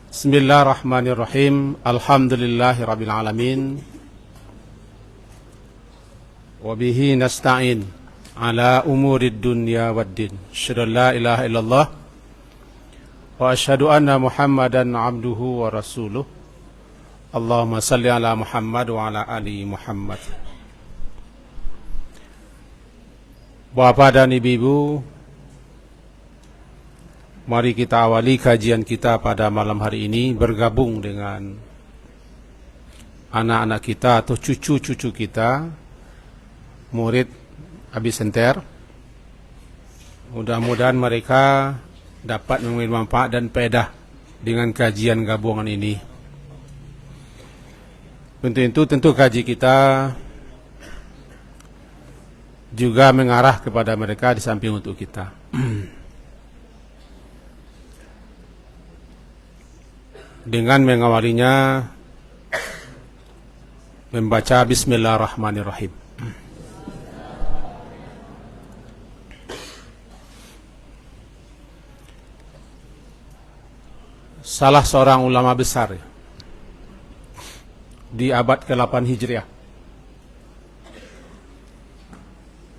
Bismillahirrahmanirrahim. Alhamdulillahirabbil alamin. Wa bihi nasta'in ala umurid dunya waddin. Asyhadu an la ilaha illallah wa asyhadu anna Muhammadan abduhu wa rasuluh. Allahumma salli ala Muhammad wa ala ali Muhammad. Bapak dan ibu-ibu, mari kita awali kajian kita pada malam hari ini bergabung dengan anak-anak kita atau cucu-cucu kita, murid Abi Senter. Mudah-mudahan mereka dapat mengambil manfaat dan faedah dengan kajian gabungan ini. Untuk itu tentu kaji kita juga mengarah kepada mereka di samping untuk kita. Dengan mengawalinya membaca Bismillahirrahmanirrahim. Salah seorang ulama besar di abad ke-8 Hijriah.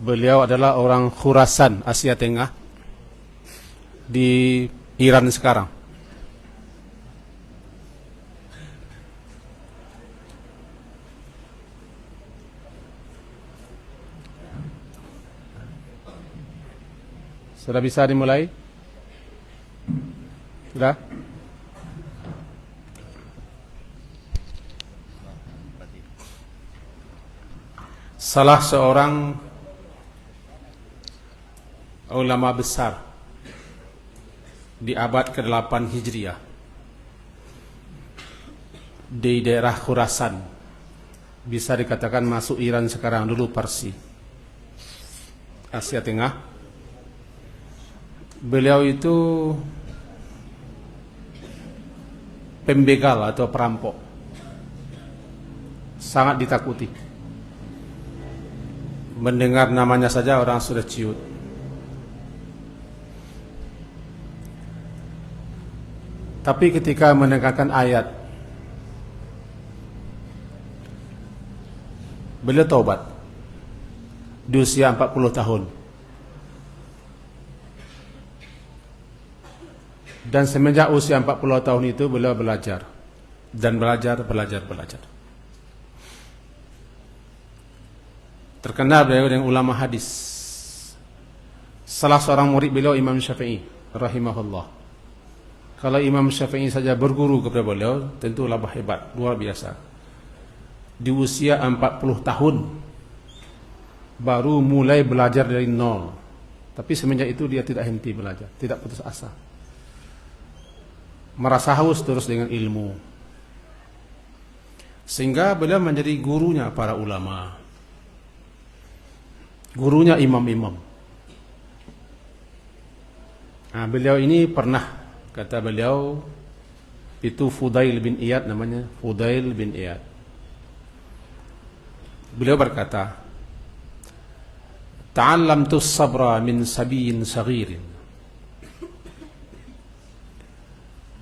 Beliau adalah orang Khurasan, Asia Tengah, di Iran sekarang. Sudah bisa dimulai? Sudah? Salah seorang ulama besar di abad ke-8 Hijriah di daerah Khurasan, bisa dikatakan masuk Iran sekarang, dulu Parsi, Asia Tengah. Beliau itu pembegal atau perampok, sangat ditakuti. Mendengar namanya saja orang sudah ciut. Tapi ketika mendengarkan ayat, beliau taubat di usia 40 tahun. Dan semenjak usia 40 tahun itu beliau belajar dan belajar. Terkenal beliau dengan ulama hadis. Salah seorang murid beliau Imam Syafi'i rahimahullah. Kalau Imam Syafi'i saja berguru kepada beliau, tentu lebih hebat, luar biasa. Di usia 40 tahun baru mulai belajar dari nol. Tapi semenjak itu dia tidak henti belajar, tidak putus asa. Merasa haus terus dengan ilmu, sehingga beliau menjadi gurunya para ulama, gurunya imam-imam. Nah, beliau ini pernah, kata beliau, itu Fudail bin Iyad, namanya Fudail bin Iyad. Beliau berkata, "Ta'allamtu sabra min sabiyin saghirin."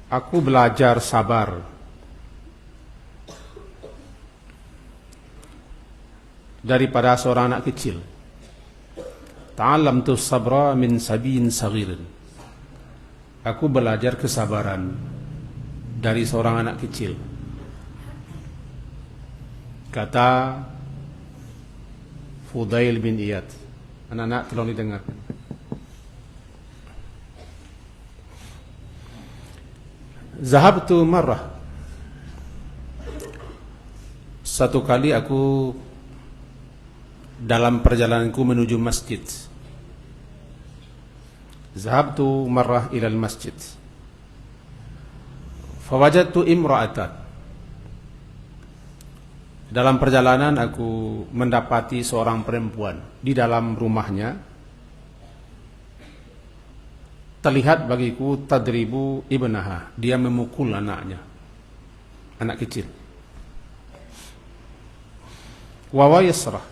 Aku belajar sabar daripada seorang anak kecil. Ta'allamtu sabra min sabiyin saghirin. Aku belajar kesabaran dari seorang anak kecil. Kata Fudail bin Iyad. Anak-anak tolong didengarkan. Zahabtu marrah. Satu kali aku dalam perjalananku menuju masjid. Zahabtu marrah ilal masjid. Fawajadtu imra'atan. Dalam perjalanan aku mendapati seorang perempuan di dalam rumahnya. Terlihat bagiku tadribu ibnaha, dia memukul anaknya, anak kecil. Wa yasrah,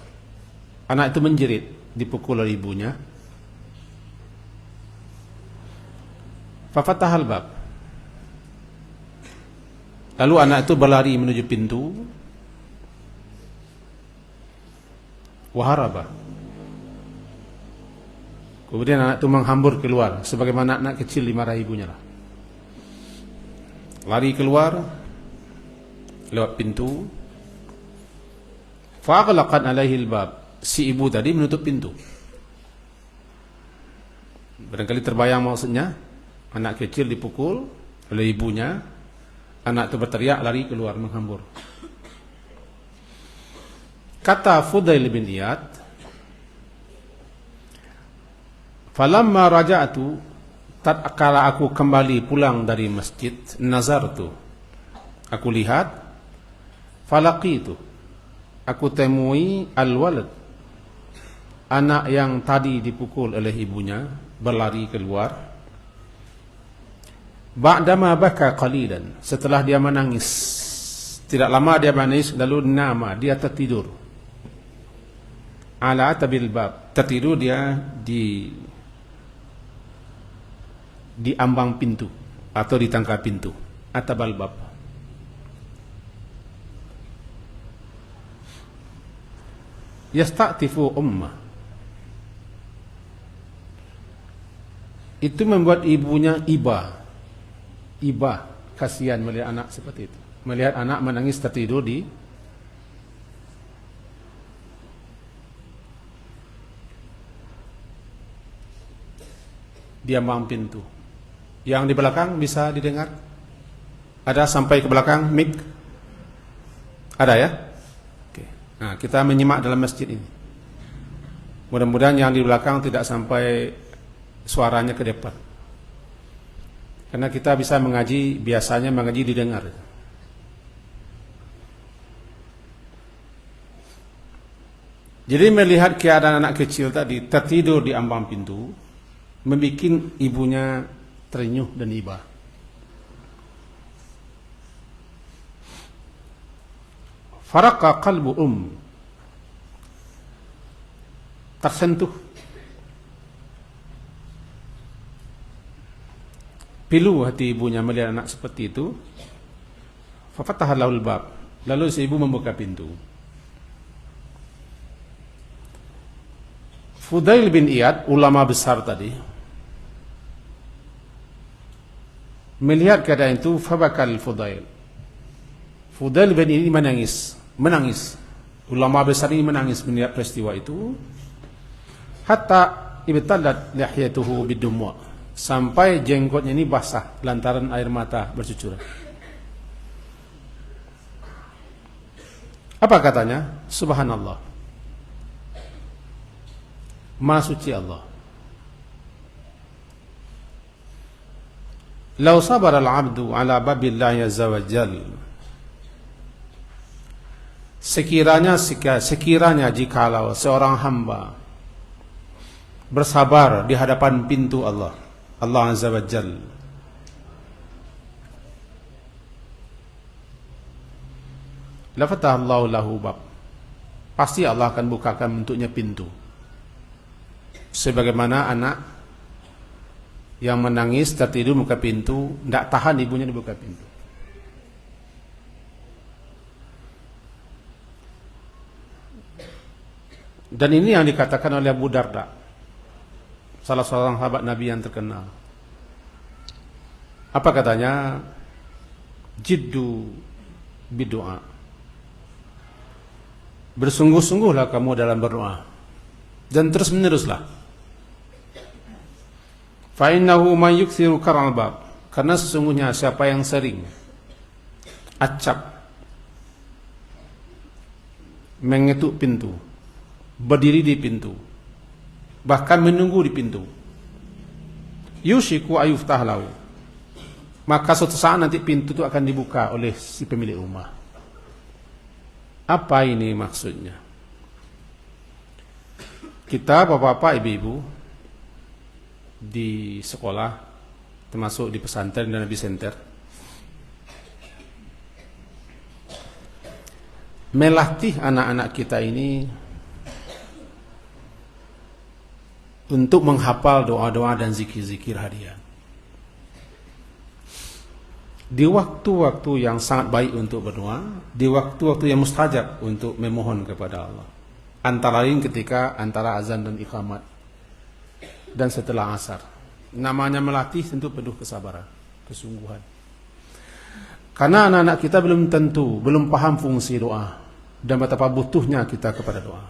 anak itu menjerit, dipukul oleh ibunya. Fafatahal bab, Lalu anak itu berlari menuju pintu. Waharaba. Kemudian anak itu menghambur keluar, sebagaimana anak kecil dimarah ibunya lah. Lari keluar lewat pintu. Faghlaqat alaihi albab. Si ibu tadi menutup pintu. Barangkali terbayang maksudnya, anak kecil dipukul oleh ibunya, anak itu berteriak, lari keluar menghambur. Kata Fudail bin Iyad, falamma raja'tu, tatkala aku kembali pulang dari masjid, nazartu, aku lihat, falaqitu, aku temui al-walad, anak yang tadi dipukul oleh ibunya, berlari keluar. Ba'dama baka qalilan, setelah dia menangis, tidak lama dia menangis, lalu nama, dia tertidur. Ala atabil bab, tertidur dia di ambang pintu atau di tangga pintu, atabal bab. Yasta'tifu ummah, itu membuat ibunya iba, kasihan melihat anak seperti itu, melihat anak menangis tertidur di ambang pintu. Yang di belakang bisa didengar? Ada sampai ke belakang mic? Ada ya? Oke. Nah, kita menyimak dalam masjid ini. Mudah-mudahan yang di belakang tidak sampai suaranya ke depan. Karena kita bisa mengaji, biasanya mengaji didengar. Jadi melihat keadaan anak kecil tadi tertidur di ambang pintu, membuat ibunya terenyuh dan iba. Faraqa qalbu tersentuh, pilu hati ibunya melihat anak seperti itu. Fafataha lahul bab, lalu si ibu membuka pintu. Fudail bin Iyad, ulama besar tadi, melihat keadaan itu, fabakal Fudail. Fudail bin ini menangis. Ulama besar ini menangis melihat peristiwa itu. Hatta ibtalat lihyatuhu bidumwa, sampai jenggotnya ini basah lantaran air mata bercucuran. Apa katanya? Subhanallah, Maha suci Allah. Lau sabar al-abdu ala babillahi azza wa jal, sekiranya jikalau seorang hamba bersabar di hadapan pintu Allah azza wa jal, lafatah Allah lahu bab, pasti Allah akan bukakan untuknya pintu. Sebagaimana anak yang menangis tertidur buka pintu, tidak tahan ibunya dibuka pintu. Dan ini yang dikatakan oleh Abu Darda, salah seorang sahabat Nabi yang terkenal. Apa katanya? Jiddu bidoa, bersungguh-sungguhlah kamu dalam berdoa, dan terus meneruslah. Fa innahu man yukthiru karal bab, karena sesungguhnya siapa yang sering acap mengetuk pintu, berdiri di pintu, bahkan menunggu di pintu, yushiku ayuftah lahu, maka suatu saat nanti pintu itu akan dibuka oleh si pemilik rumah. Apa ini maksudnya? Kita bapak-bapak, ibu-ibu di sekolah, termasuk di pesantren dan Nabi Center, melatih anak-anak kita ini untuk menghafal doa-doa dan zikir-zikir harian. di waktu-waktu yang sangat baik untuk berdoa, di waktu-waktu yang mustajab untuk memohon kepada Allah. Antara lain ketika antara azan dan iqamat dan setelah asar. Namanya melatih tentu penuh kesabaran, kesungguhan. Karena anak-anak kita belum tentu, belum paham fungsi doa dan betapa butuhnya kita kepada doa.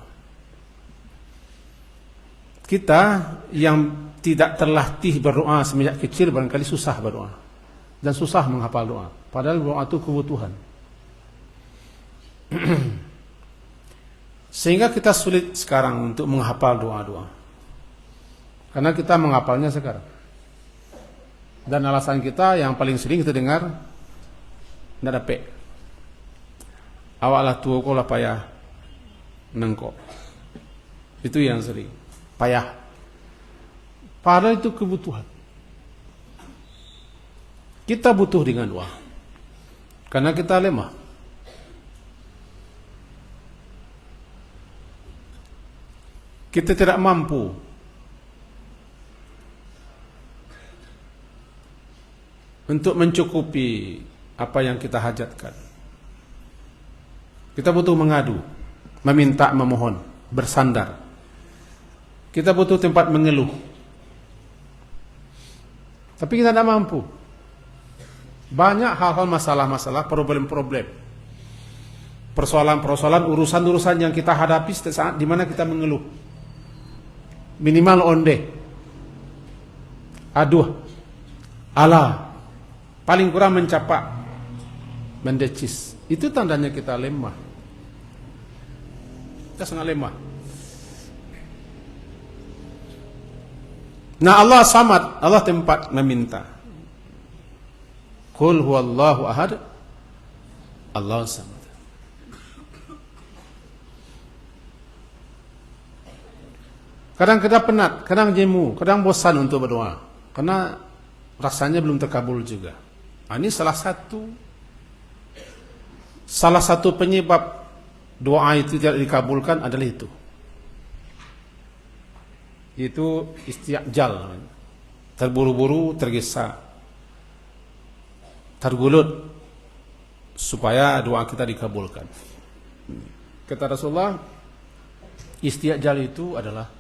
Kita yang tidak terlatih berdoa semenjak kecil barangkali susah berdoa dan susah menghafal doa. Padahal doa itu kebutuhan. Sehingga kita sulit sekarang untuk menghafal doa-doa. Karena kita menghafalnya sekarang. Dan alasan kita yang paling sering kita dengar, tidak dapat. Awaklah tua kau lah payah nengkok. Itu yang sering. Payah. Padahal itu kebutuhan. Kita butuh dengan doa. Karena kita lemah. Kita tidak mampu untuk mencukupi apa yang kita hajatkan. Kita butuh mengadu, meminta, memohon, bersandar. Kita butuh tempat mengeluh. Tapi kita tidak mampu. Banyak hal-hal, masalah-masalah, problem-problem, persoalan-persoalan, urusan-urusan yang kita hadapi setiap saat di mana kita mengeluh. Minimal onde. Aduh. Allah. Paling kurang mencapak, mendecis. Itu tandanya kita lemah. Kita sangat lemah. Nah, Allah samad, Allah tempat meminta. Qul huwallahu ahad, Allah samad. Kadang kita penat, kadang jemu, kadang bosan untuk berdoa. Karena rasanya belum terkabul juga. Ini salah satu penyebab doa itu tidak dikabulkan adalah itu. Itu isti'jal, terburu-buru, tergesa, tergulut supaya doa kita dikabulkan. Kata Rasulullah, isti'jal itu adalah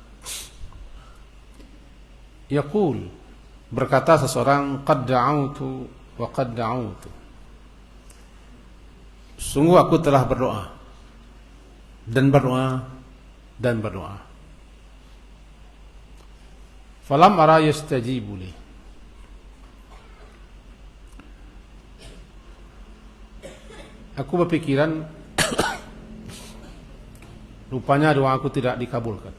yaqul, berkata seseorang, qad da'autu wa qad da'autu, sungguh aku telah berdoa dan berdoa dan berdoa. Falam ara yastajibu li, aku berpikiran rupanya doa aku tidak dikabulkan.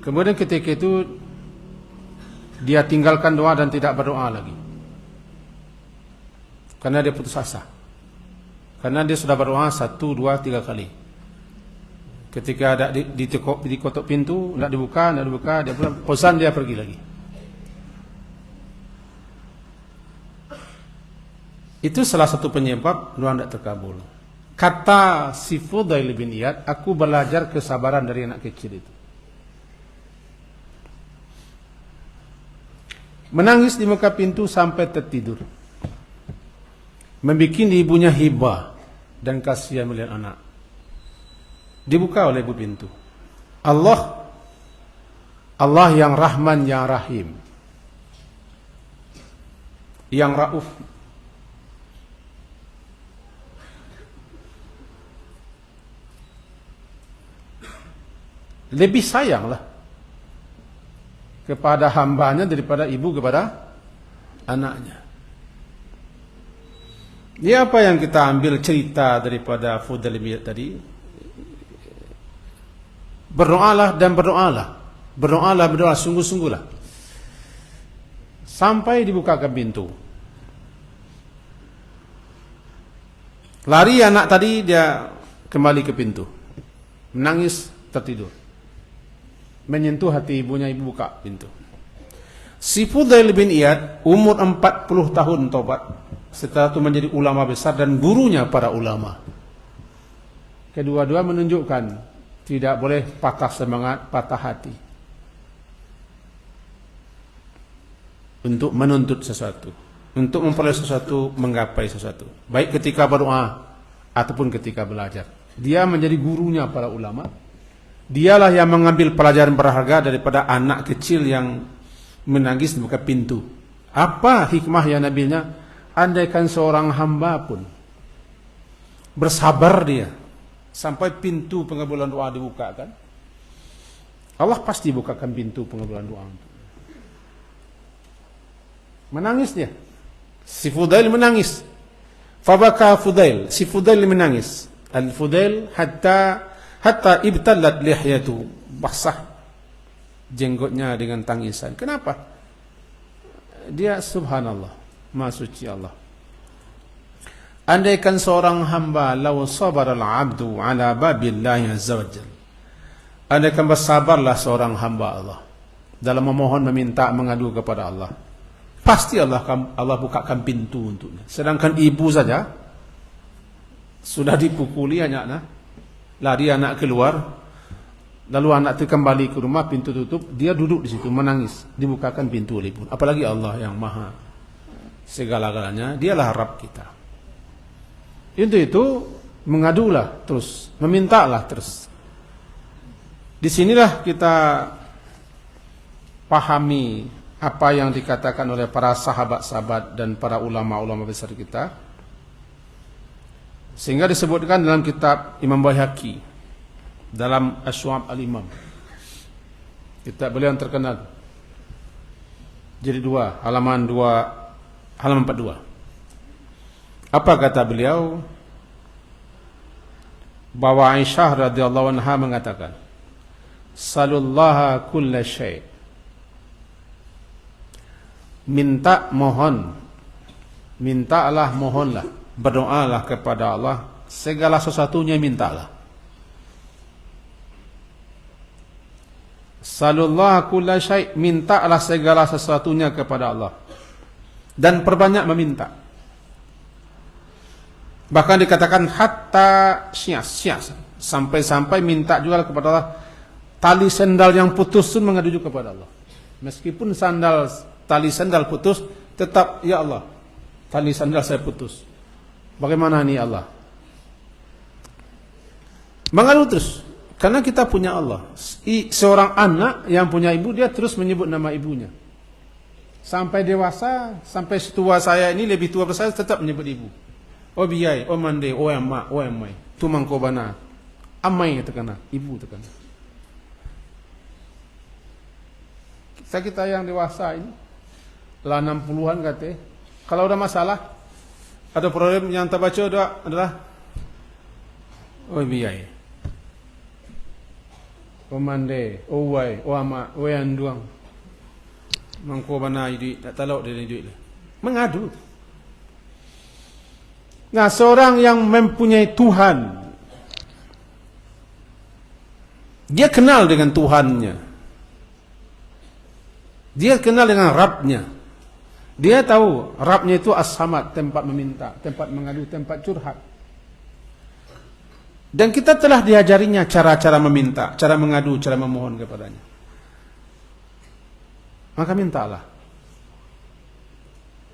Kemudian ketika itu dia tinggalkan doa dan tidak berdoa lagi. Karena dia putus asa. Karena dia sudah berdoa 1, 2, 3 kali. Ketika ada dikotok pintu, tidak dibuka, dia pulang, bosan, dia pergi lagi. Itu salah satu penyebab doa tidak terkabul. Kata si Fudail bin Iyad, aku belajar kesabaran dari anak kecil itu. Menangis di muka pintu sampai tertidur. Membikin ibunya hibah dan kasihan melihat anak. Dibuka oleh ibu pintu. Allah yang Rahman, yang Rahim, yang Rauf. Lebih sayanglah kepada hambanya daripada ibu kepada anaknya. Ini apa yang kita ambil cerita daripada Fudail bin Iyad tadi? Berdoalah dan berdoalah. Berdoa sungguh-sungguhlah. Sampai dibukakan pintu. Lari anak tadi, dia kembali ke pintu. Menangis, tertidur. Menyentuh hati ibunya, ibu buka pintu. Si Fudail bin Iyad umur 40 tahun tobat. Setelah itu menjadi ulama besar dan gurunya para ulama. Kedua-dua menunjukkan tidak boleh patah semangat, patah hati. untuk menuntut sesuatu, untuk memperoleh sesuatu, menggapai sesuatu, baik ketika berdoa ataupun ketika belajar. Dia menjadi gurunya para ulama. Dialah yang mengambil pelajaran berharga daripada anak kecil yang menangis di buka pintu. Apa hikmah yang nabinya? Andaikan seorang hamba pun bersabar dia sampai pintu pengabulan doa dibukakan, Allah pasti bukakan pintu pengabulan doa. Menangis dia. Si Fudail menangis. Fabaka Fudail. Si Fudail menangis. Al-Fudail hatta ibtalat lihyatu. Basah jenggotnya dengan tangisan. Kenapa? Dia subhanallah, Maha suci Allah. Andaikan seorang hamba law sabara al-'abdu ala babillahi azza wajalla. Andaikan bersabarlah seorang hamba Allah dalam memohon, meminta, mengadu kepada Allah, pasti Allah bukakan pintu untuknya. Sedangkan ibu saja sudah dipukuli anaknya, lari anak keluar, lalu anak itu kembali ke rumah, pintu tutup, dia duduk di situ menangis, dibukakan pintu oleh ibu. Apalagi Allah yang maha segala-galanya, dialah Rabb kita. Itu mengadulah terus, memintalah terus. Disinilah kita pahami apa yang dikatakan oleh para sahabat-sahabat dan para ulama-ulama besar kita, sehingga disebutkan dalam kitab Imam Baihaqi dalam Asy'ab al-Imam, kitab beliau yang terkenal, jilid 2 halaman 42. Apa kata beliau? Bahwa Aisyah radhiyallahu anha mengatakan, salullaha kulla syai', mintalah, mohonlah, berdoalah kepada Allah, segala sesuatunya mintalah. Salullaha kulla syai', mintalah segala sesuatunya kepada Allah, dan perbanyak meminta. Bahkan dikatakan hatta syas, sampai-sampai minta juga kepada Allah. Tali sandal yang putus pun mengadu kepada Allah. Meskipun tali sandal putus, tetap, ya Allah, tali sandal saya putus. Bagaimana ini Allah? Mengadu terus. Karena kita punya Allah. Seorang anak yang punya ibu, dia terus menyebut nama ibunya. Sampai dewasa, sampai setua saya ini, lebih tua dari saya, tetap menyebut ibu. Oh biyai, oh mande, oh emak, oh emai. Tumang kobana. Amai terkena, ibu terkena. Kita yang dewasa ini, lah 60-an kata, kalau ada masalah, ada problem yang terbaca adalah, oh biyai, oh mande, oh wai, oh ama, oh anduang, mangko bana duit, tak talok dia duit, mengadu. Nah, seorang yang mempunyai Tuhan, dia kenal dengan Tuhannya. Dia kenal dengan Rabbnya. Dia tahu Rabbnya itu As-Samad, tempat meminta, tempat mengadu, tempat curhat. Dan kita telah diajarinya cara-cara meminta, cara mengadu, cara memohon kepadanya. Maka mintalah.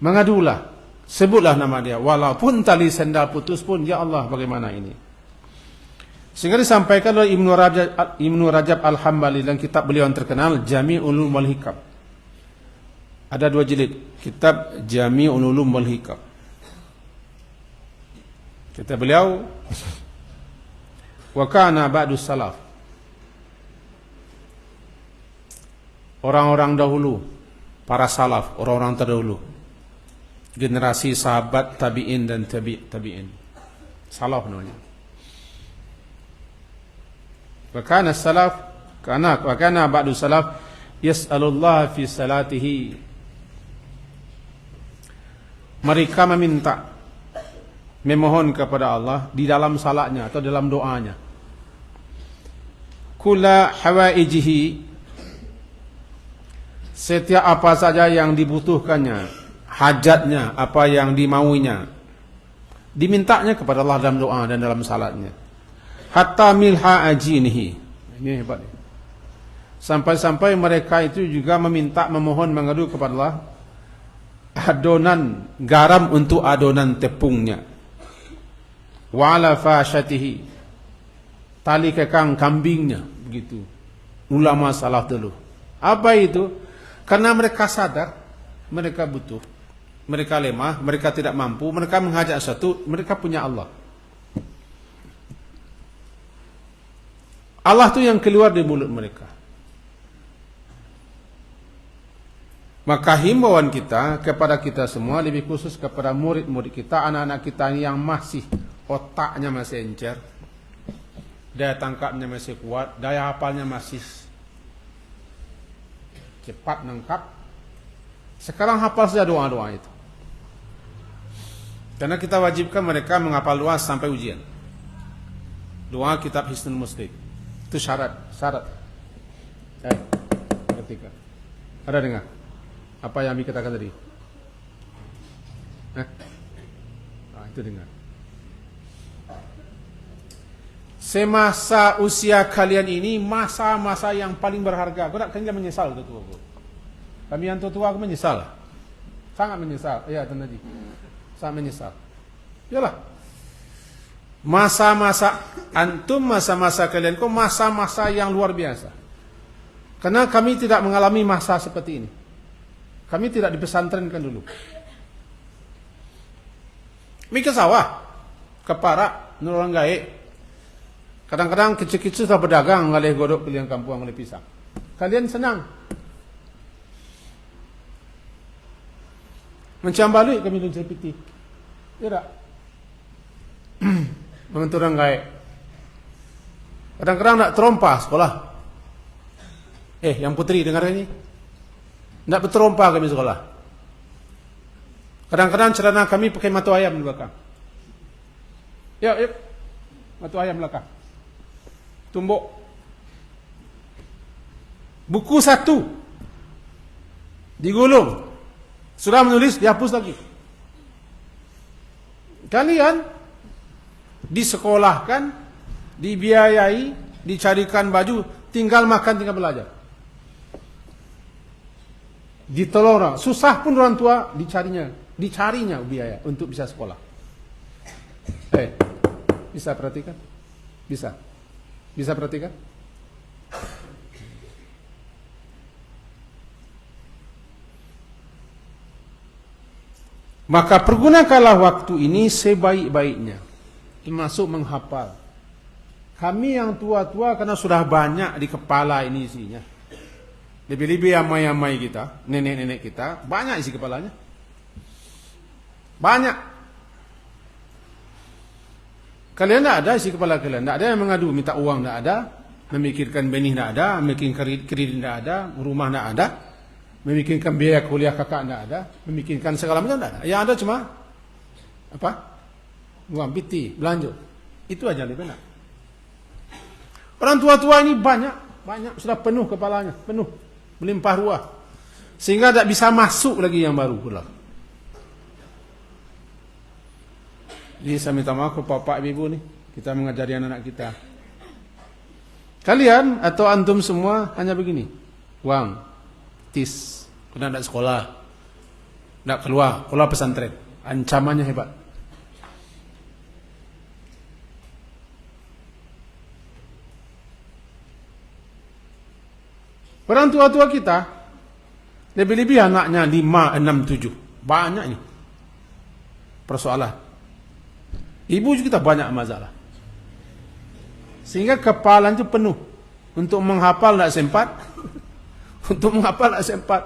Mengadulah. Sebutlah nama dia. Walaupun tali sandal putus pun, ya Allah, bagaimana ini? Sehingga disampaikan oleh Ibnu Rajab Al-Hambali dalam kitab beliau yang terkenal, Jami'ul Ulum wal Hikam. Ada 2 jilid, kitab Jami'ul Ulum wal Hikam. Kata beliau, wa kana ba'du salaf, orang-orang dahulu, para salaf, orang-orang terdahulu, generasi sahabat, tabi'in dan tabi'in. Salaf namanya. Wa kana ba'du salaf yas'alullah fi salatihi. Mereka meminta, memohon kepada Allah di dalam salatnya atau dalam doanya. Kula hawaijihi, setiap apa saja yang dibutuhkannya, hajatnya, apa yang dimauinya, dimintanya kepada Allah dalam doa dan dalam salatnya. Hatta milha ajinihi. Ini hebat. Sampai-sampai mereka itu juga meminta, memohon, mengadu kepada Allah adonan garam untuk adonan tepungnya. Wa ala fashatihi, tali kekang kambingnya, begitu. Ulama salaf dulu. Apa itu? Karena mereka sadar mereka butuh, mereka lemah, mereka tidak mampu, mereka mengajak satu, mereka punya Allah. Allah itu yang keluar dari mulut mereka. Maka himbauan kita kepada kita semua, lebih khusus kepada murid-murid kita, anak-anak kita ini yang masih otaknya masih encer, daya tangkapnya masih kuat, daya hafalnya masih cepat nangkap. Sekarang hafal saja doa-doa itu. Karena kita wajibkan mereka menghafal doa sampai ujian. Doa kitab Hisnul Muslim. Itu syarat. Ketika ada dengar apa yang Ami katakan tadi? Itu dengar. Semasa usia kalian ini masa-masa yang paling berharga. Kau tak kalian menyesal tua. Kami yang tua aku menyesal. Sangat menyesal. Ya, Tuan Haji. Sangat menyesal. Yalah. Masa-masa antum, masa-masa kalian kok masa-masa yang luar biasa. Karena kami tidak mengalami masa seperti ini. Kami tidak dipesantrenkan dulu. Kami ke sawah, ke parak, nolong gaek. Kadang-kadang kecil-kecil sudah berdagang, ngalih godok keliling kampung, ngalih pisang. Kalian senang. Macam balik kami luncur piti. Tidak. Mengenturang gaek. Kadang-kadang nak terompa sekolah. Yang putri dengar ini. Nak berterompa kami sekolah. Kadang-kadang celana kami pakai matu ayam di belakang. Yuk. Matu ayam belakang. Tumbuk. Buku 1 digulung. Sudah menulis, dihapus lagi. Kalian disekolahkan, dibiayai, dicarikan baju, tinggal makan, tinggal belajar. Ditolong orang, susah pun orang tua dicarinya biaya untuk bisa sekolah. Bisa perhatikan? Bisa perhatikan? Maka pergunakanlah waktu ini sebaik-baiknya, termasuk menghafal. Kami yang tua-tua karena sudah banyak di kepala ini isinya. Lebih-lebih amai-amai kita, nenek-nenek kita, banyak isi kepalanya. Banyak. Kalian tidak ada isi kepala kalian, tidak ada yang mengadu, minta uang tidak ada, memikirkan benih tidak ada, memikirkan kredit tidak ada, rumah tidak ada. Memikirkan biaya kuliah kakak tidak ada, memikirkan segala macam tidak ada. Yang ada cuma apa? Uang piti, belanja. Itu aja lebih benar. Orang tua-tua ini banyak sudah penuh kepalanya, penuh, melimpah ruah, sehingga tidak bisa masuk lagi yang baru pula. Jadi saya minta maaf ke bapak ibu nih, kita mengajari anak-anak kita. Kalian atau antum semua hanya begini, uang. Kena tidak sekolah, tidak keluar pesantren, ancamannya hebat. Orang tua-tua kita lebih-lebih anaknya 5, 6, 7, banyak ini persoalan. Ibu juga kita banyak masalah, sehingga kepala itu penuh. Untuk menghafal tidak sempat. Untuk menghafal tak sempat.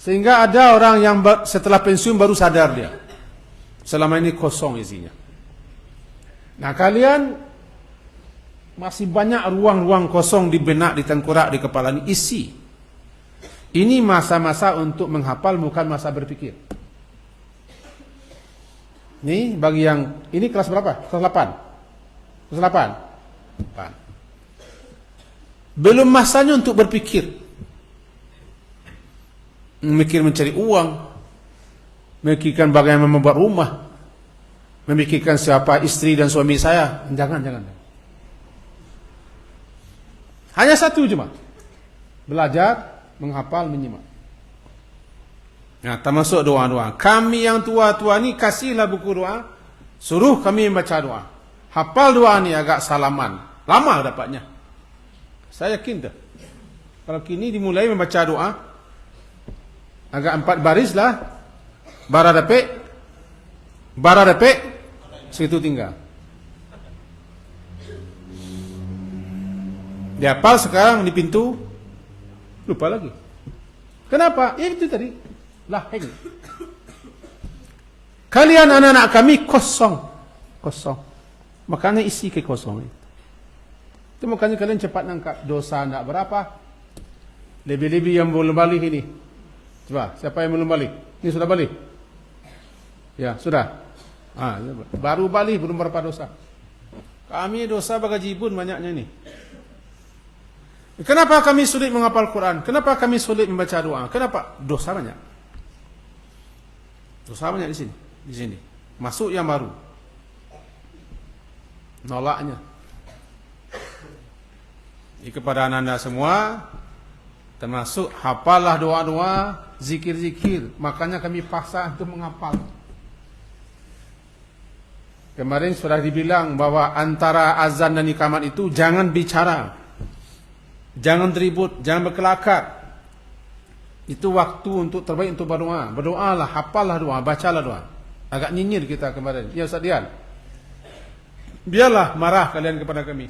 Sehingga ada orang yang setelah pensiun baru sadar dia. Selama ini kosong isinya. Nah, kalian masih banyak ruang-ruang kosong di benak, di tengkorak, di kepala ini. Isi. Ini masa-masa untuk menghafal, bukan masa berpikir. Ini bagi yang ini kelas berapa? Kelas 8. Kelas 8. Belum masanya untuk berpikir, mencari uang, memikirkan bagaimana membuat rumah, memikirkan siapa istri dan suami saya. Jangan. Hanya satu cuma. belajar, menghafal, menyimak. Nah, termasuk doa-doa. Kami yang tua-tua ni kasihlah buku doa, suruh kami membaca doa. Hafal doa ni agak salaman, lama dapatnya. Saya yakin dah. Kalau kini dimulai membaca doa, agak 4 baris lah, bara dapik, segitu tinggal. Dihafal sekarang di pintu, lupa lagi. Kenapa? Ya itu tadi, lahing. Kalian anak-anak kami kosong. Makanya isi kekosongan. Itu makanya kalian cepat nangkap dosa nak berapa. Lebih-lebih yang belum balik ini. Coba, siapa yang belum balik? Ini sudah balik? Ya, sudah. Baru balik belum berapa dosa. Kami dosa bagajibun banyaknya ini. Kenapa kami sulit menghafal Quran? Kenapa kami sulit membaca doa? Kenapa? Dosa banyak. Dosa banyak di sini. Masuk yang baru. Nolaknya. Kepada anda semua, termasuk hafalah doa-doa, zikir-zikir. Makanya kami paksa untuk menghafal. Kemarin sudah dibilang bahwa antara azan dan iqamat itu jangan bicara. Jangan ribut, jangan berkelakar. Itu waktu untuk terbaik untuk berdoa. Berdoalah, hafallah doa, bacalah doa. Agak nyinyir kita kemarin. Ya Ustaz Dian. Biarlah marah kalian kepada kami.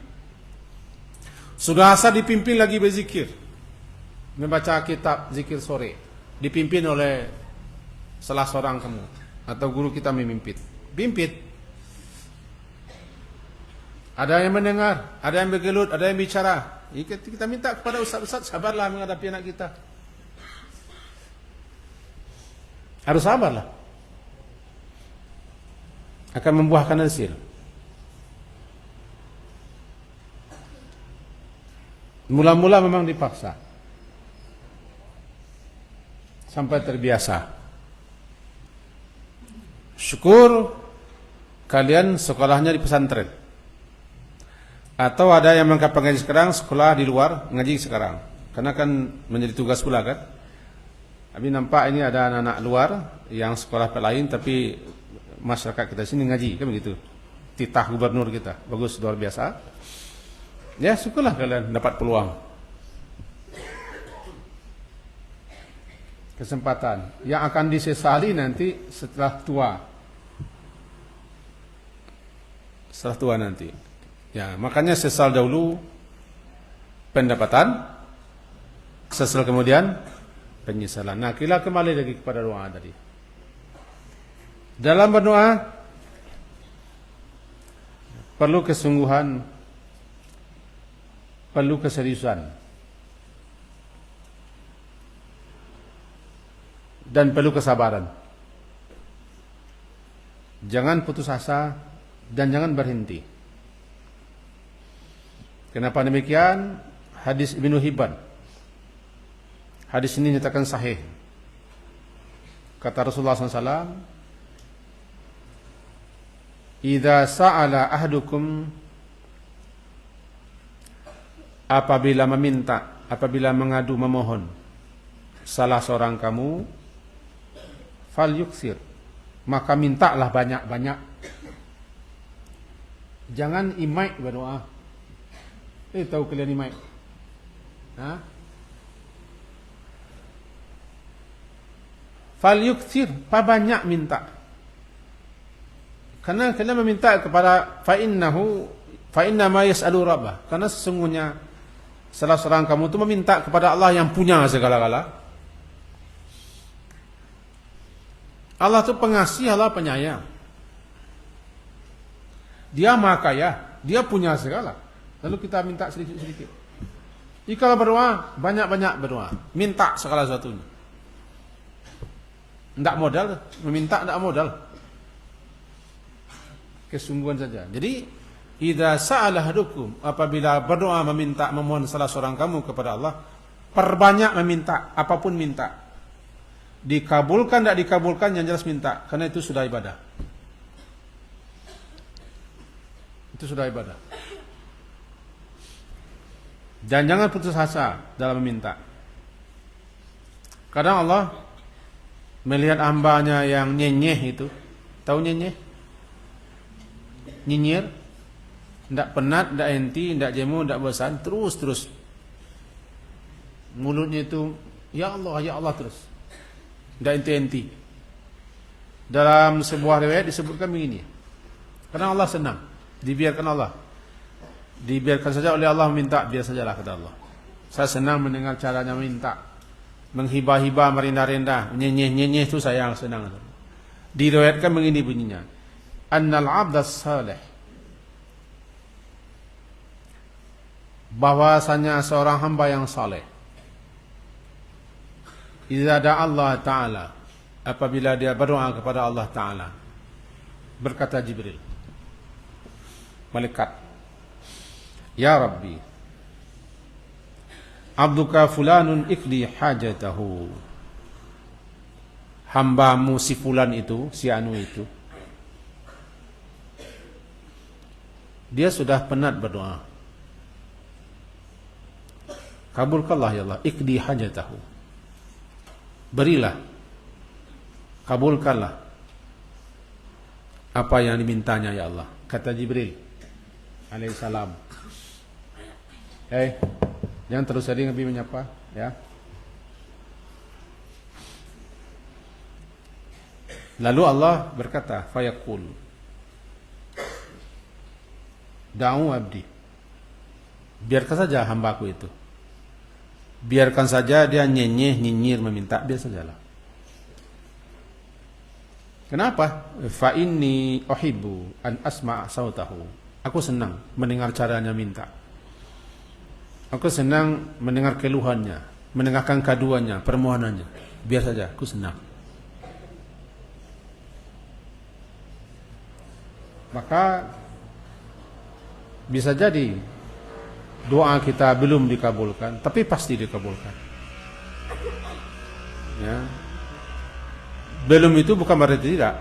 Sudah asar dipimpin lagi berzikir. Membaca kitab zikir sore. Dipimpin oleh salah seorang kamu. Atau guru kita memimpin. Pimpin. Ada yang mendengar, ada yang bergelut, ada yang bicara. Kita minta kepada ustaz-ustaz sabarlah menghadapi anak kita. Harus sabarlah. Akan membuahkan hasil. Mula-mula memang dipaksa. Sampai terbiasa. Syukur kalian sekolahnya di pesantren. Atau ada yang menganggap ngaji sekarang, sekolah di luar, ngaji sekarang. Karena kan menjadi tugas pula kan. Tapi nampak ini ada anak-anak luar yang sekolah lain, tapi masyarakat kita sini ngaji, kan begitu. Titah gubernur kita, bagus, luar biasa. Ya syukurlah kalian dapat peluang. Kesempatan yang akan disesali nanti setelah tua. Setelah tua nanti. Ya, makanya sesal dahulu pendapatan, sesal kemudian penyesalan. Nah, kita kembali lagi kepada doa tadi. Dalam berdoa perlu kesungguhan, perlu keseriusan, dan perlu kesabaran. Jangan putus asa dan jangan berhenti. Kenapa demikian? Hadis Ibnu Hibban. Hadis ini nyatakan sahih. Kata Rasulullah SAW, "Idza sa'ala ahdukum," apabila meminta, apabila mengadu memohon salah seorang kamu, falyuksir, maka mintalah banyak-banyak. Jangan imai berdoa. Tahu kalian imai? Falyuksir, banyak minta. Karena kalian meminta kepada fa inna ma yas'alu rabbah. Karena sesungguhnya salah seorang kamu itu meminta kepada Allah yang punya segala-gala. Allah itu pengasih, Allah penyayang. Dia Maha Kaya, Dia punya segala. Lalu kita minta sedikit-sedikit. Jika berdoa, banyak-banyak berdoa. Minta segala sesuatunya. Tidak modal, meminta tidak modal. Kesungguhan saja. Jadi, idza sa'ala ahadukum, apabila berdoa meminta memohon salah seorang kamu kepada Allah, perbanyak meminta, apapun minta. Dikabulkan tidak dikabulkan, yang jelas minta, karena itu sudah ibadah. Itu sudah ibadah. Dan jangan putus asa dalam meminta. Kadang Allah melihat hambanya yang nyenyeh itu. Tahu nyenyeh? Nyinyir, tidak penat, tidak henti, tidak jemu, tidak bosan, terus mulutnya itu ya Allah terus, tidak henti-henti. Dalam sebuah riwayat disebutkan begini, karena Allah senang, dibiarkan saja oleh Allah meminta, biar sajalah kata Allah. Saya senang mendengar caranya minta, menghibah-hibah, merindah-rindah, nyenyeh itu saya yang senang. Diriwayatkan begini bunyinya, annal abdas salih, bahwasanya seorang hamba yang saleh, idza da'a Allah Ta'ala, apabila dia berdoa kepada Allah Ta'ala, berkata Jibril, malaikat, ya Rabbi, abduka fulanun ikli hajatahu, hambamu si fulan itu, si anu itu, dia sudah penat berdoa, kabulkanlah ya Allah, ikli hajatahu, berilah, kabulkanlah apa yang dimintanya ya Allah. Kata Jibril alaihissalam, jangan terus tadi Nabi menyapa ya. Lalu Allah berkata, fayaqul, da'u abdi, biarkan saja hambaku itu, biarkan saja dia nyinyir meminta, biar sajalah. Kenapa? Fa inni uhibbu an asma'a sautahu. Aku senang mendengar caranya minta. Aku senang mendengar keluhannya, mendengarkan kaduannya, permohonannya. Biar saja, aku senang. Maka bisa jadi doa kita belum dikabulkan, tapi pasti dikabulkan. Ya. Belum itu bukan berarti tidak.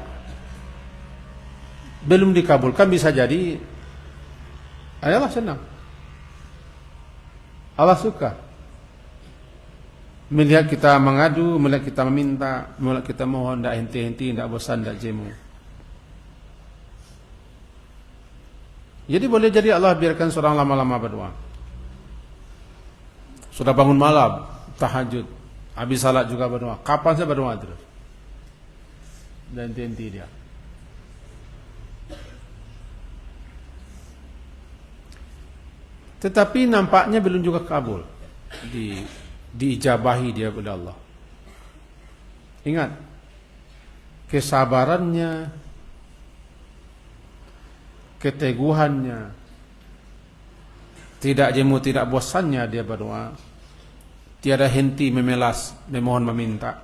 Belum dikabulkan bisa jadi Allah senang. Allah suka melihat kita mengadu, melihat kita meminta, melihat kita mohon, tidak henti-henti, tidak bosan, tidak jemu. Jadi boleh jadi Allah biarkan seorang lama-lama berdoa. Sudah bangun malam, tahajud, habis salat juga berdoa. Kapan saya berdoa terus? Dan henti dia. Tetapi nampaknya belum juga kabul, diijabahi dia kepada Allah. Ingat, kesabarannya, keteguhannya, tidak jemu, tidak bosannya dia berdoa, tiada henti memelas, memohon, meminta.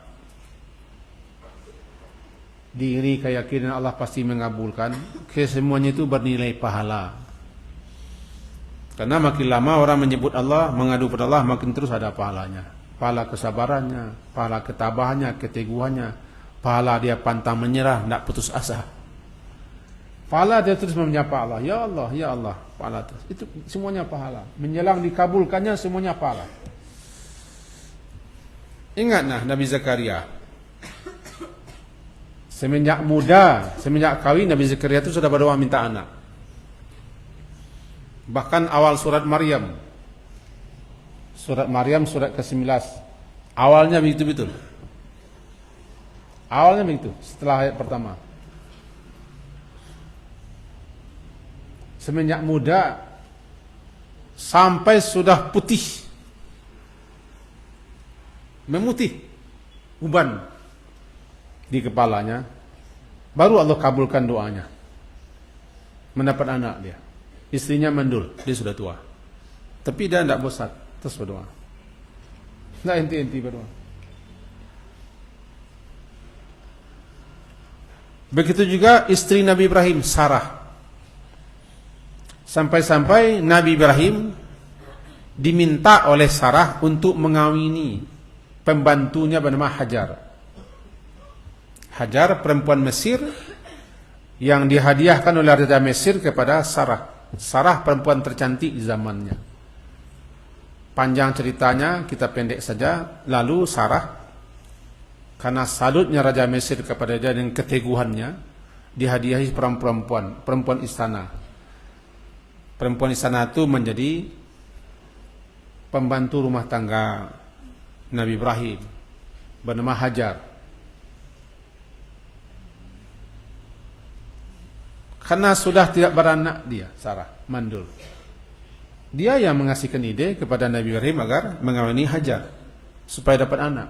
Diri keyakinan Allah pasti mengabulkan, kesemuanya itu bernilai pahala. Karena makin lama orang menyebut Allah, mengadu pada Allah, makin terus ada pahalanya. Pahala kesabarannya, pahala ketabahannya, keteguhannya, pahala dia pantang menyerah, tidak putus asa. Pahala dia terus menyapa Allah, ya Allah, pahala terus. Itu semuanya pahala. Menjelang dikabulkannya semuanya pahala. Ingatlah Nabi Zakaria. Semenjak muda, semenjak kawin, Nabi Zakaria itu sudah berdoa minta anak. Bahkan awal surat Maryam, surat ke-19, awalnya begitu-betul. Awalnya begitu, setelah ayat pertama. Semenjak muda sampai sudah putih, memutih, uban di kepalanya, baru Allah kabulkan doanya, mendapat anak dia. Istrinya mandul, dia sudah tua, tapi dia tidak bosan, terus berdoa, tidak henti-henti berdoa. Begitu juga istri Nabi Ibrahim, Sarah. Sampai-sampai Nabi Ibrahim diminta oleh Sarah untuk mengawini pembantunya bernama Hajar. Hajar perempuan Mesir yang dihadiahkan oleh Raja Mesir kepada Sarah. Sarah perempuan tercantik di zamannya. Panjang ceritanya, kita pendek saja. Lalu Sarah, karena salutnya Raja Mesir kepada dia dan keteguhannya, dihadiahi perempuan istana. Perempuan istana itu menjadi pembantu rumah tangga Nabi Ibrahim, bernama Hajar. Karena sudah tidak beranak dia, Sarah, mandul. Dia yang mengasihkan ide kepada Nabi Ibrahim agar mengawini Hajar supaya dapat anak.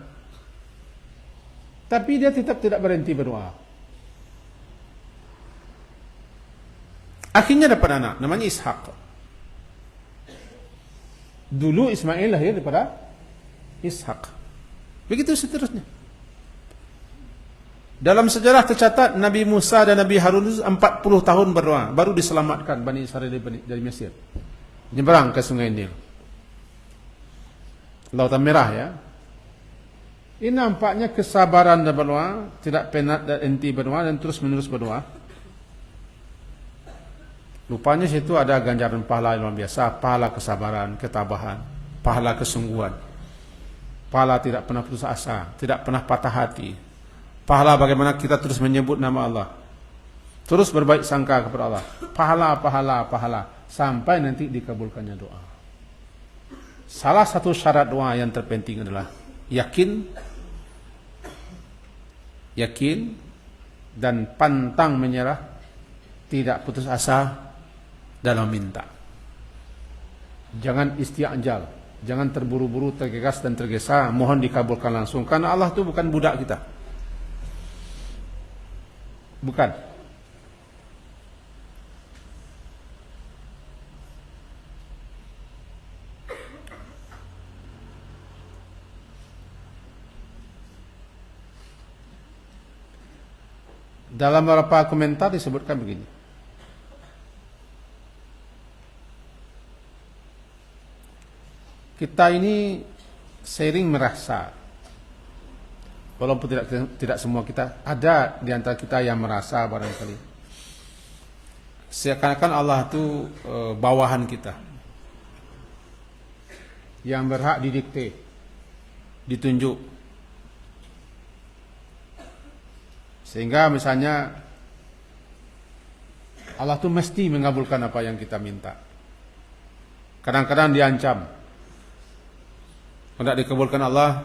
Tapi dia tetap tidak berhenti berdoa. Akhirnya dapat anak, namanya Ishak. Dulu Ismail lahir daripada Ishak. Begitu seterusnya. Dalam sejarah tercatat Nabi Musa dan Nabi Harun 40 tahun berdoa, baru diselamatkan Bani Israel dari Mesir. Nyebrang ke Sungai Nil. Lautan Merah ya. Ini nampaknya kesabaran dan berdoa, tidak penat dan henti berdoa dan terus menerus berdoa. Rupanya situ ada ganjaran pahala yang luar biasa, pahala kesabaran, ketabahan, pahala kesungguhan, pahala tidak pernah putus asa, tidak pernah patah hati, pahala bagaimana kita terus menyebut nama Allah, terus berbaik sangka kepada Allah, pahala, sampai nanti dikabulkannya doa. Salah satu syarat doa yang terpenting adalah yakin dan pantang menyerah, tidak putus asa dalam minta. Jangan isti'jal, jangan terburu-buru, tergegas dan tergesa, mohon dikabulkan langsung. Karena Allah itu bukan budak kita. Bukan. Dalam beberapa komentar disebutkan begini. Kita ini sering merasa, walaupun tidak semua kita, ada di antara kita yang merasa barangkali seakan-akan Allah itu bawahan kita, yang berhak didikte, ditunjuk. Sehingga misalnya Allah itu mesti mengabulkan apa yang kita minta. Kadang-kadang diancam. Kalau tidak dikabulkan Allah,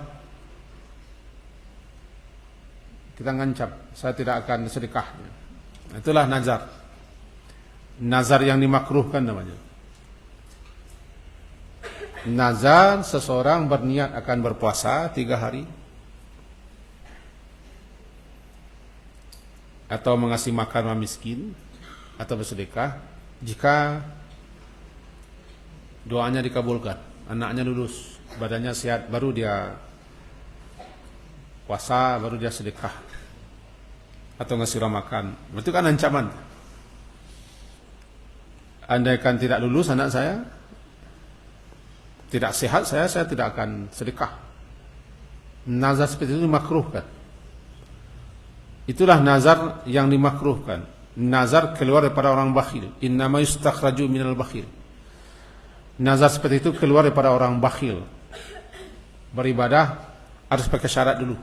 kita ngancam, saya tidak akan sedekah. Itulah nazar. Nazar yang dimakruhkan namanya. Nazar seseorang berniat akan berpuasa 3 hari, atau mengasih makan orang miskin, atau bersedekah, jika doanya dikabulkan, anaknya lulus, badannya sehat, baru dia puasa, baru dia sedekah atau ngasih orang makan. Itu kan ancaman. Andaikan tidak lulus anak saya, tidak sehat saya tidak akan sedekah. Nazar seperti itu dimakruhkan. Itulah nazar yang dimakruhkan. Nazar keluar daripada orang bakhil. Innama yustakhraju minal bakhil. Nazar seperti itu keluar daripada orang bakhil. Beribadah harus pakai syarat dulu.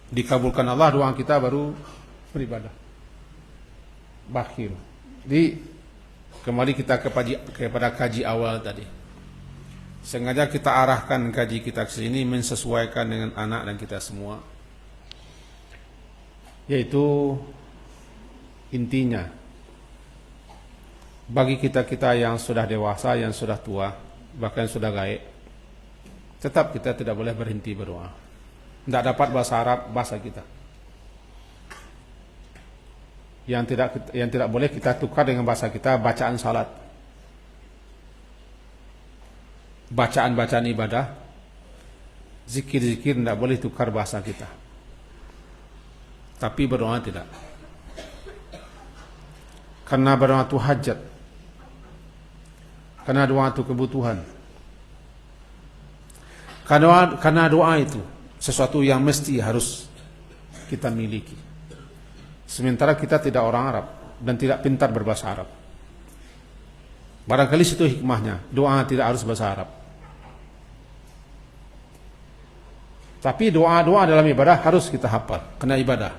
Dikabulkan Allah doa kita baru beribadah. Bakhil. Jadi kembali kita kepada kaji awal tadi. Sengaja kita arahkan kaji kita ke sini mensesuaikan dengan anak dan kita semua. Yaitu intinya bagi kita-kita yang sudah dewasa, yang sudah tua, bahkan sudah gaib, tetap kita tidak boleh berhenti berdoa. Tidak dapat bahasa Arab, bahasa kita. Yang tidak boleh kita tukar dengan bahasa kita, bacaan salat, bacaan ibadah, zikir-zikir tidak boleh tukar bahasa kita. Tapi berdoa tidak. Karena berdoa itu hajat. Karena doa itu kebutuhan. Karena doa itu sesuatu yang mesti harus kita miliki. Sementara kita tidak orang Arab dan tidak pintar berbahasa Arab. Barangkali situ hikmahnya. Doa tidak harus bahasa Arab. Tapi doa-doa dalam ibadah harus kita hafal, kena ibadah.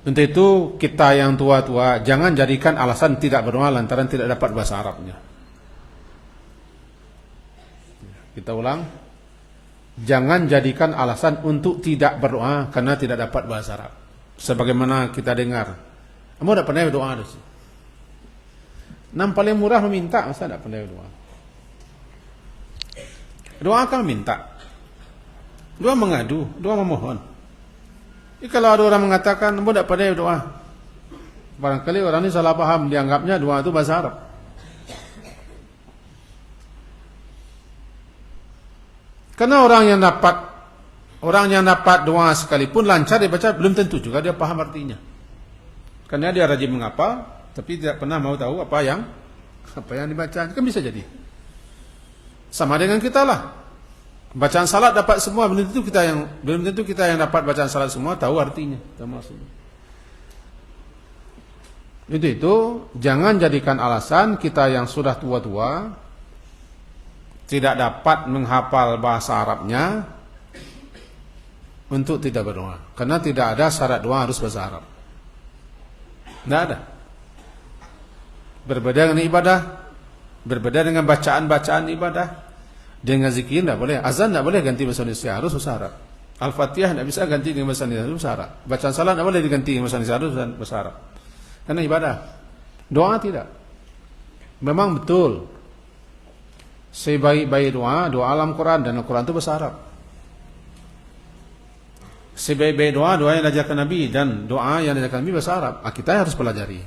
Untuk itu kita yang tua-tua jangan jadikan alasan tidak berdoa lantaran tidak dapat bahasa Arabnya. Kita ulang, jangan jadikan alasan untuk tidak berdoa karena tidak dapat bahasa Arab. Sebagaimana kita dengar, kamu tidak pernah berdoa ada sih. Nam paling murah meminta, masa tidak pernah berdoa? Doa kan minta. Doa mengadu, doa memohon. Jadi kalau ada orang mengatakan, kamu tidak pandai doa, barangkali orang ini salah paham, dianggapnya doa itu bahasa Arab. Karena orang yang dapat doa sekalipun lancar dibaca, belum tentu juga dia paham artinya. Karena dia rajin menghafal, tapi tidak pernah mau tahu apa yang dibaca. Kan bisa jadi. Sama dengan kita lah. Bacaan salat dapat semua, belum tentu kita yang dapat bacaan salat semua tahu artinya, tahu maksudnya. Itu jangan jadikan alasan kita yang sudah tua-tua tidak dapat menghafal bahasa Arabnya untuk tidak berdoa. Karena tidak ada syarat doa harus bahasa Arab. Tidak ada. Berbeda dengan ibadah, berbeda dengan bacaan-bacaan ibadah. Dengan zikir tidak boleh, azan tidak boleh ganti bahasa Indonesia, harus bahasa Arab. Al-Fatihah tidak bisa ganti dengan bahasa Indonesia, harus bahasa Arab. Bacaan salat tidak boleh diganti dengan bahasa Indonesia, harus bahasa Arab. Karena ibadah. Doa tidak. Memang betul. Sebaik-baik doa alam Quran, dan Al-Quran itu bahasa Arab. Sebaik-baik doa yang diajarkan Nabi, dan doa yang diajarkan Nabi bahasa Arab. Kita harus pelajari.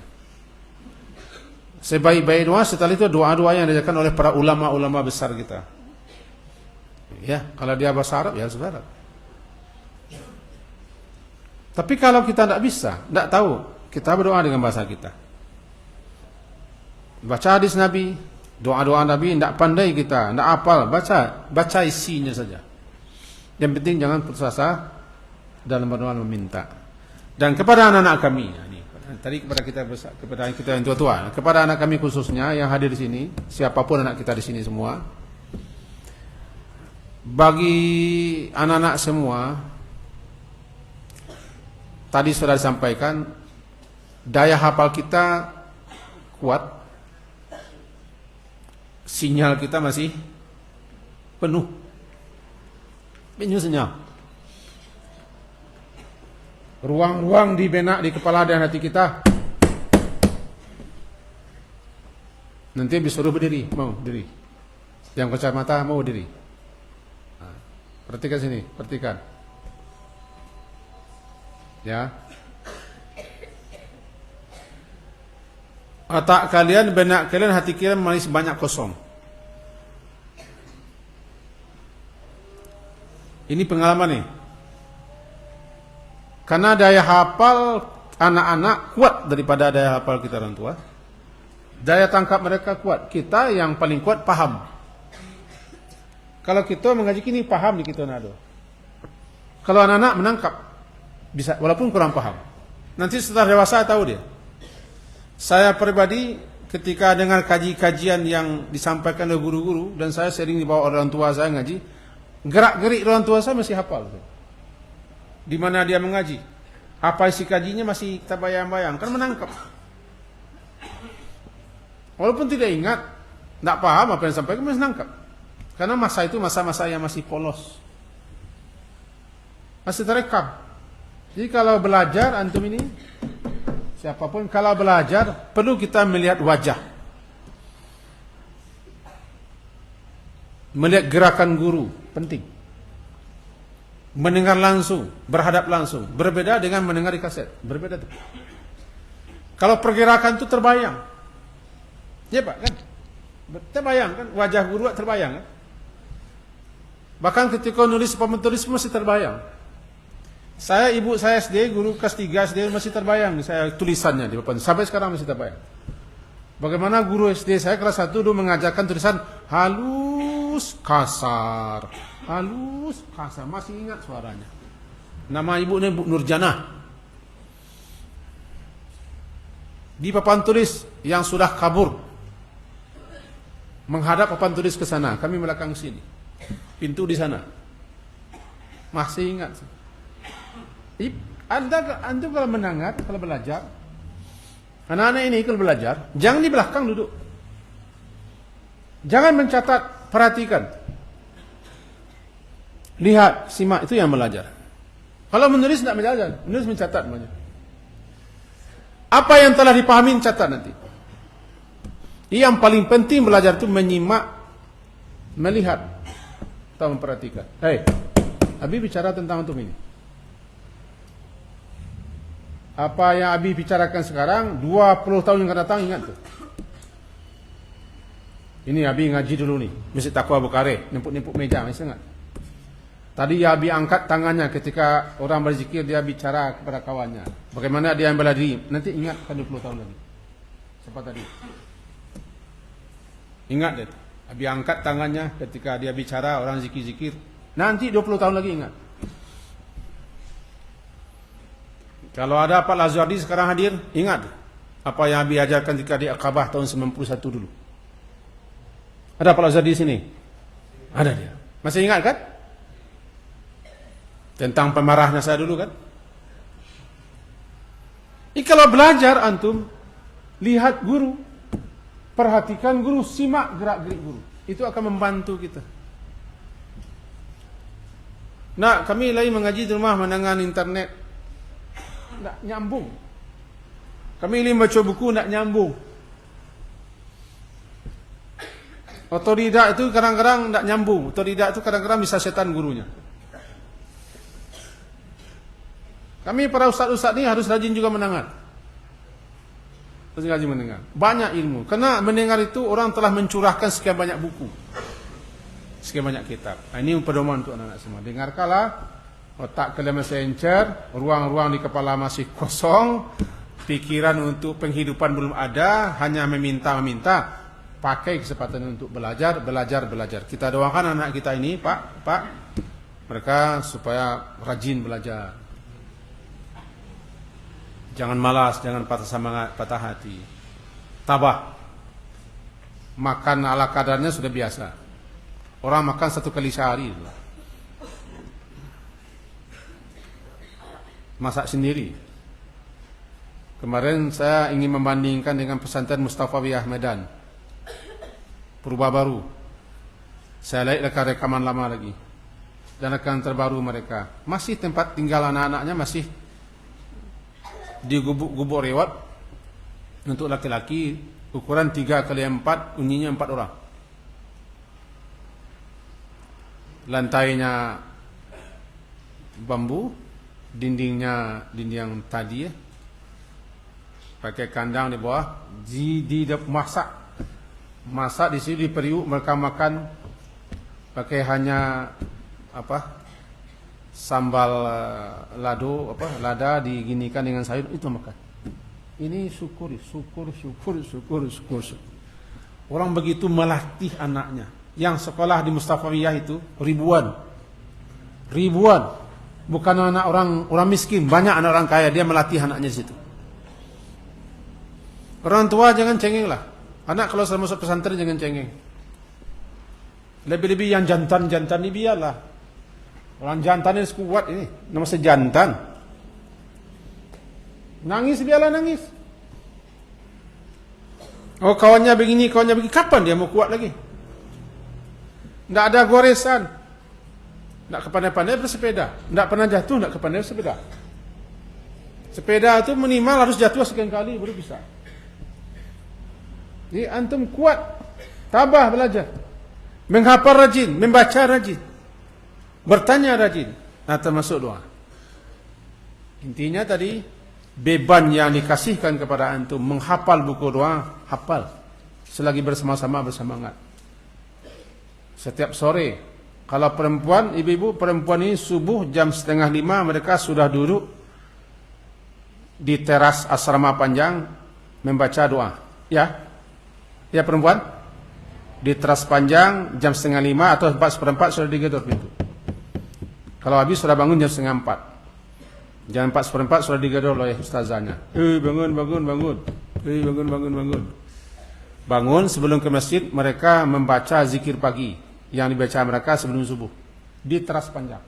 Sebaik-baik doa setelah itu doa-doa yang diajarkan oleh para ulama-ulama besar kita. Ya, kalau dia bahasa Arab ya harus bahasa Arab. Tapi kalau kita tidak bisa, tidak tahu, kita berdoa dengan bahasa kita. Baca hadis Nabi, doa-doa Nabi tidak pandai kita, tidak hafal, baca isinya saja. Yang penting jangan putus asa dalam berdoa meminta. Dan kepada anak-anak kami, tadi kepada kita yang tua-tua, kepada anak kami khususnya yang hadir di sini, siapapun anak kita di sini semua. Bagi anak-anak semua, tadi sudah disampaikan, daya hafal kita kuat, sinyal kita masih penuh, sinyal. Ruang-ruang di benak, di kepala dan hati kita. Nanti disuruh berdiri, mau berdiri. Yang kacamata mau berdiri. Perhatikan sini, perhatikan. Ya. Otak kalian, benak kalian, hati kalian masih banyak kosong. Ini pengalaman nih. Karena daya hafal anak-anak kuat daripada daya hafal kita orang tua. Daya tangkap mereka kuat. Kita yang paling kuat paham. Kalau kita mengaji kini paham di kita nado. Kalau anak-anak menangkap bisa, walaupun kurang paham. Nanti setelah dewasa tahu dia. Saya pribadi ketika dengar kajian yang disampaikan oleh guru-guru dan saya sering dibawa orang tua saya ngaji, gerak-gerik orang tua saya masih hafal. Di mana dia mengaji, apa isi kajinya masih kita bayang-bayang, kan menangkap. Walaupun tidak ingat, tidak paham apa yang disampaikan, masih menangkap. Karena masa itu masa-masa yang masih polos, masih terekam. Jadi kalau belajar antum ini, siapapun kalau belajar perlu kita melihat wajah, melihat gerakan guru, penting. Mendengar langsung, berhadap langsung, berbeda dengan mendengar di kaset, berbeda tuh. Kalau pergerakan itu terbayang, ya Pak kan, terbayang kan, wajah guru terbayang kan. Bahkan ketika nulis penulis masih terbayang. Ibu saya SD, guru kelas 3 SD masih terbayang saya tulisannya di papan. Sampai sekarang masih terbayang. Bagaimana guru SD saya kelas 1 dulu mengajarkan tulisan halus kasar. Halus kasar, masih ingat suaranya. Nama ibunya Bu Nurjana. Di papan tulis yang sudah kabur, menghadap papan tulis ke sana, kami belakang sini. Pintu di sana. Masih ingat. Anda kalau mendengar, kalau belajar, anak-anak ini kalau belajar, jangan di belakang duduk. Jangan mencatat, perhatikan. Lihat, simak, itu yang belajar. Kalau menulis tidak belajar, menulis mencatat semuanya. Apa yang telah dipahami catat nanti. Yang paling penting belajar itu menyimak, melihat, atau memperhatikan. Abi bicara tentang antum ini. Apa yang Abi bicarakan sekarang 20 tahun yang akan datang, ingat tuh. Ini Abi ngaji dulu nih, Masjid Taqwa Bukhari, nempuk-nempuk meja, masih ingat? Tadi Abi angkat tangannya ketika orang berzikir, dia bicara kepada kawannya. Bagaimana dia bela diri? Nanti ingatkan 20 tahun lagi. Siapa tadi? Ingat deh. Abi angkat tangannya ketika dia bicara, orang zikir-zikir. Nanti 20 tahun lagi ingat. Kalau ada Pak Lazardi sekarang hadir, ingat apa yang Abi ajarkan ketika di Aqabah tahun 91 dulu. Ada Pak Lazardi di sini? Ada dia. Masih ingat kan? Tentang pemarahnya saya dulu kan? Kalau belajar antum, lihat guru, perhatikan guru, simak gerak-gerik guru. Itu akan membantu kita. Nah, kami lagi mengaji di rumah mendengar internet. Tak nyambung. Kami ini baca buku tak nyambung. Otodidak itu kadang-kadang tak nyambung. Otodidak itu kadang-kadang bisa setan gurunya. Kami para ustaz-ustaz ini harus rajin juga mendengar. Harus rajin mendengar. Banyak ilmu. Karena mendengar itu orang telah mencurahkan sekian banyak buku. Sekian banyak kitab. Nah, ini pedoman untuk anak-anak semua. Dengarkanlah. Otak kalian masih encer, ruang-ruang di kepala masih kosong, pikiran untuk penghidupan belum ada, hanya meminta-meminta. Pakai kesempatan untuk belajar. Kita doakan anak kita ini, Pak, mereka supaya rajin belajar. Jangan malas, jangan patah semangat, patah hati. Tabah. Makan ala kadarnya sudah biasa. Orang makan 1 kali sehari. Masak sendiri. Kemarin saya ingin membandingkan dengan pesantren Mustafawiyah Medan. Purba Baru. Saya lihat rekaman lama lagi. Dan rekaman terbaru mereka. Masih tempat tinggal anak-anaknya masih di gubuk rewat. Untuk laki-laki ukuran 3x4, unyinya 4 orang. Lantainya bambu, dinding yang tadi ya. Pakai kandang di bawah, masak di sini di periuk, mereka makan pakai hanya sambal lada diginikan dengan sayur, itu makan. Ini syukur. Orang begitu melatih anaknya. Yang sekolah di Mustafawiyah itu ribuan. Bukan anak orang miskin, banyak anak orang kaya, dia melatih anaknya di situ. Orang tua jangan cengeng lah. Anak kalau sudah masuk pesantren jangan cengeng. Lebih-lebih yang jantan ini biarlah. Orang jantan ini sekuat ini, nama sejantan. Nangis biarlah nangis. Oh kawannya begini, kapan dia mau kuat lagi? Tidak ada goresan. Tidak kepandai-pandai bersepeda. Tidak pernah jatuh, tidak kepandai bersepeda. Sepeda itu minimal harus jatuh sekian kali baru bisa. Jadi antum kuat, tabah belajar, menghafal rajin, membaca rajin, bertanya rajin. Nah termasuk doa. Intinya tadi beban yang dikasihkan kepada antum menghafal buku doa, hafal. Selagi bersama-sama bersemangat. Setiap sore. Kalau perempuan, ibu-ibu perempuan ini subuh jam 4:30 mereka sudah duduk di teras asrama panjang membaca doa. Ya perempuan di teras panjang jam 4:30 atau 4:45 sudah digedor pintu. Kalau habis sudah bangun jam 3:30. Jam 4:45 sudah digedor oleh ustazahnya. Bangun. Bangun sebelum ke masjid mereka membaca zikir pagi. Yang dibaca mereka sebelum subuh di teras panjang.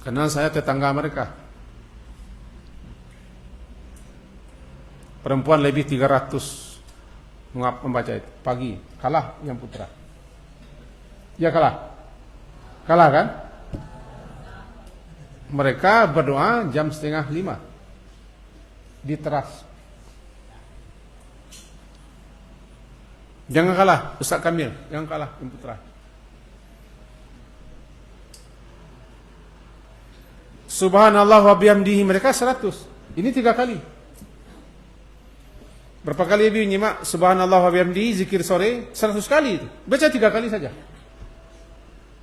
Kenal saya tetangga mereka. Perempuan lebih 300 membaca itu. Pagi, kalah yang putra. Ya kalah. Kalah kan? Mereka berdoa jam 4:30 di teras. Jangan kalah, Ustaz Kamil. Jangan kalah yang putra. Subhanallah wa bihamdihi, mereka 100. Ini 3 kali. Berapa kali Ibu nyimak subhanallah wa bihamdihi zikir sore? 100 kali itu. Baca 3 kali saja.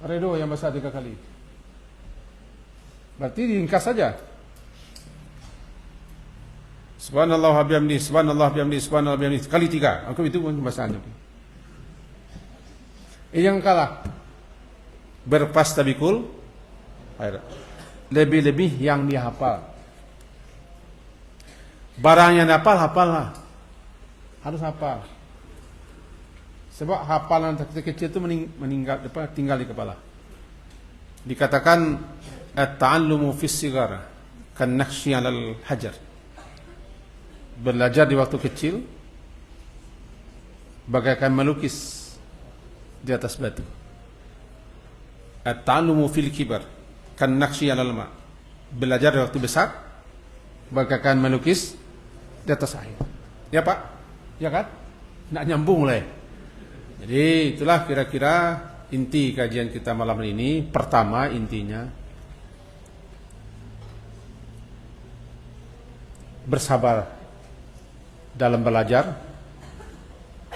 Redo yang baca 3 kali. Berarti diringkas saja. Subhanallah wa bihamdihi, subhanallah wa bihamdihi, subhanallah wa bihamdihi kali 3. Aku itu pembahasannya. Yang kalah berpastabikul khairat. Lebih-lebih yang dia hafal. Barang yang hafal-hafallah. Harus hafal. Sebab hafalan kecil itu tinggal di kepala. Dikatakan at-ta'allumu fis sigar kan naqshi 'alal hajar. Belajar di waktu kecil bagaikan melukis di atas batu. At-ta'allumu fil kibar kan naqshi 'alal ma. Belajar di waktu besar bagaikan melukis di atas air. Ya Pak? Ya kan? Nak nyambung lah. Jadi itulah kira-kira inti kajian kita malam ini. Pertama intinya bersabar dalam belajar,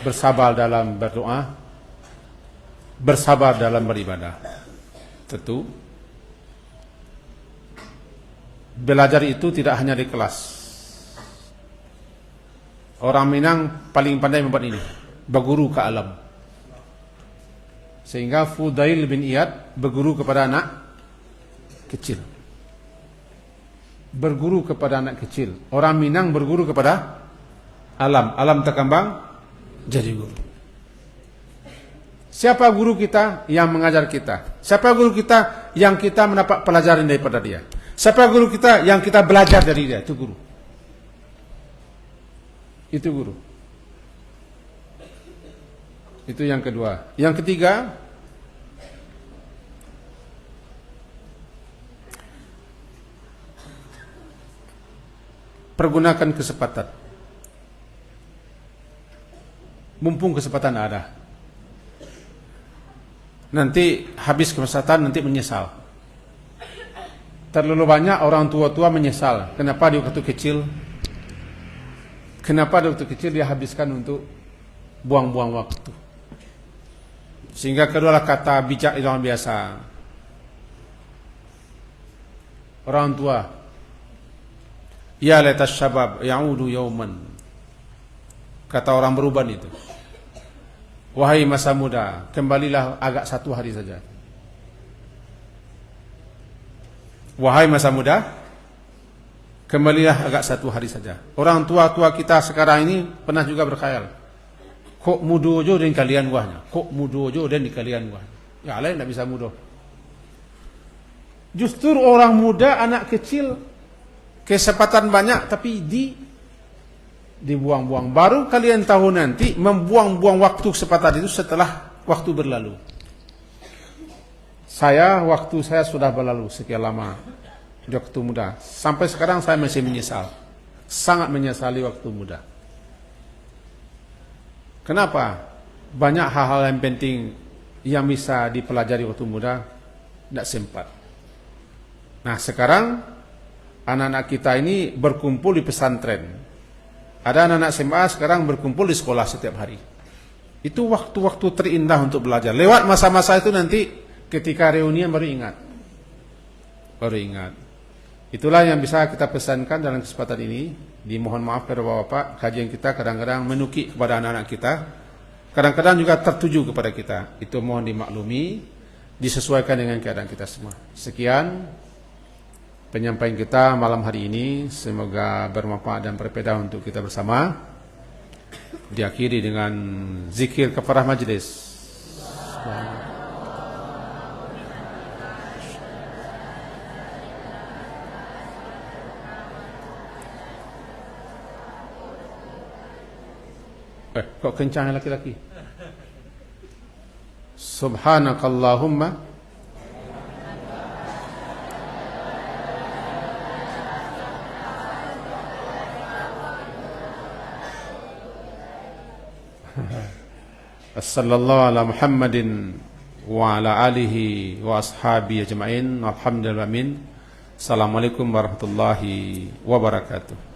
bersabar dalam berdoa, bersabar dalam beribadah. Tentu belajar itu tidak hanya di kelas. Orang Minang paling pandai membuat ini, berguru ke alam. Sehingga Fudail bin Iyad berguru kepada anak kecil. Berguru kepada anak kecil. Orang Minang berguru kepada alam. Alam terkembang jadi guru. Siapa guru kita yang mengajar kita? Siapa guru kita yang kita mendapat pelajaran daripada dia? Siapa guru kita yang kita belajar dari dia? Itu guru. Itu guru. Itu yang kedua. Yang ketiga, pergunakan kesempatan. Mumpung kesempatan ada. Nanti habis kesempatan, nanti menyesal. Terlalu banyak orang tua-tua menyesal. Kenapa di waktu kecil dia habiskan untuk buang-buang waktu. Sehingga kedualah kata bijak itu orang biasa. Orang tua, ya laitas syabab ya'udu yauman. Kata orang beruban itu. Wahai masa muda, kembalilah agak 1 hari saja. Wahai masa muda, kembalilah agak 1 hari saja. Orang tua-tua kita sekarang ini pernah juga berkhayal. Kok mudo jo dan kalian wahnya. Kok mudo jo dan di kalian wah. Ya lain tidak bisa mudo. Justru orang muda, anak kecil, kesempatan banyak tapi dibuang-buang. Baru kalian tahu nanti membuang-buang waktu kesempatan itu setelah waktu berlalu. Waktu saya sudah berlalu sekian lama di waktu muda. Sampai sekarang saya masih menyesal. Sangat menyesali waktu muda. Kenapa? Banyak hal-hal yang penting yang bisa dipelajari waktu muda tidak sempat. Nah sekarang anak-anak kita ini berkumpul di pesantren. Ada anak-anak SMA sekarang berkumpul di sekolah setiap hari. Itu waktu-waktu terindah untuk belajar. Lewat masa-masa itu nanti ketika reunian baru ingat. Itulah yang bisa kita pesankan dalam kesempatan ini. Dimohon maaf kepada Bapak, kajian kita kadang-kadang menukik kepada anak-anak kita. Kadang-kadang juga tertuju kepada kita. Itu mohon dimaklumi, disesuaikan dengan keadaan kita semua. Sekian penyampaian kita malam hari ini. Semoga bermanfaat dan berfaedah untuk kita bersama. Diakhiri dengan zikir kafarah majlis. Kok kencang laki-laki? Subhanakallahumma Sallallahu ala Muhammadin wa ala alihi wa ashabihi ajma'in. Alhamdulillah. Assalamualaikum warahmatullahi wabarakatuh.